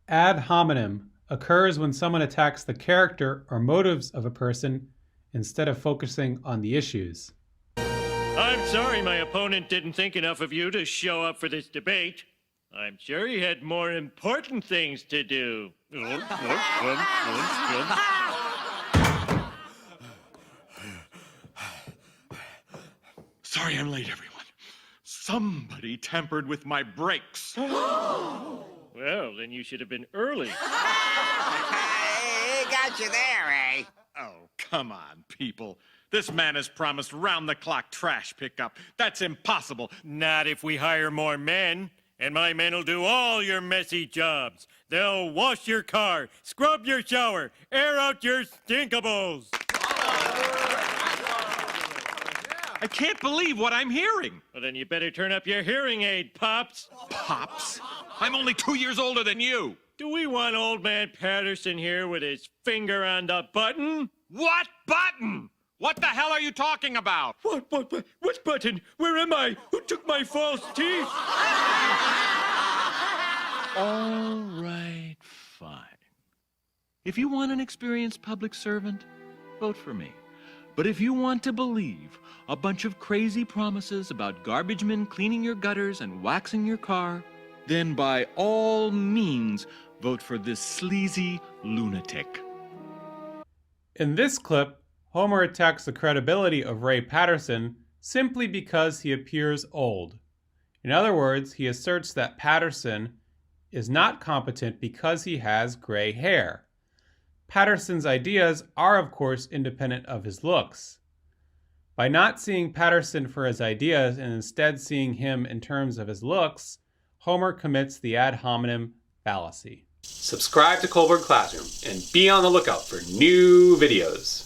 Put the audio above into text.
Ad hominem occurs when someone attacks the character or motives of a person instead of focusing on the issues. I'm sorry my opponent didn't think enough of you to show up for this debate. I'm sure he had more important things to do. Sorry I'm late, everyone. Somebody tampered with my brakes. Well, then you should have been early. Hey, got you there, eh? Oh, come on, people. This man has promised round-the-clock trash pickup. That's impossible. Not if we hire more men. And my men will do all your messy jobs. They'll wash your car, scrub your shower, air out your stinkables. I can't believe what I'm hearing. Well, then you better turn up your hearing aid, Pops. Pops? I'm only 2 years older than you. Do we want old man Patterson here with his finger on the button? What button? What the hell are you talking about? What button? Where am I? Who took my false teeth? All right, fine. If you want an experienced public servant, vote for me. But if you want to believe a bunch of crazy promises about garbage men cleaning your gutters and waxing your car, then by all means, vote for this sleazy lunatic. In this clip, Homer attacks the credibility of Ray Patterson simply because he appears old. In other words, he asserts that Patterson is not competent because he has gray hair. Patterson's ideas are, of course, independent of his looks. By not seeing Patterson for his ideas and instead seeing him in terms of his looks, Homer commits the ad hominem fallacy. Subscribe to Colbert Classroom and be on the lookout for new videos.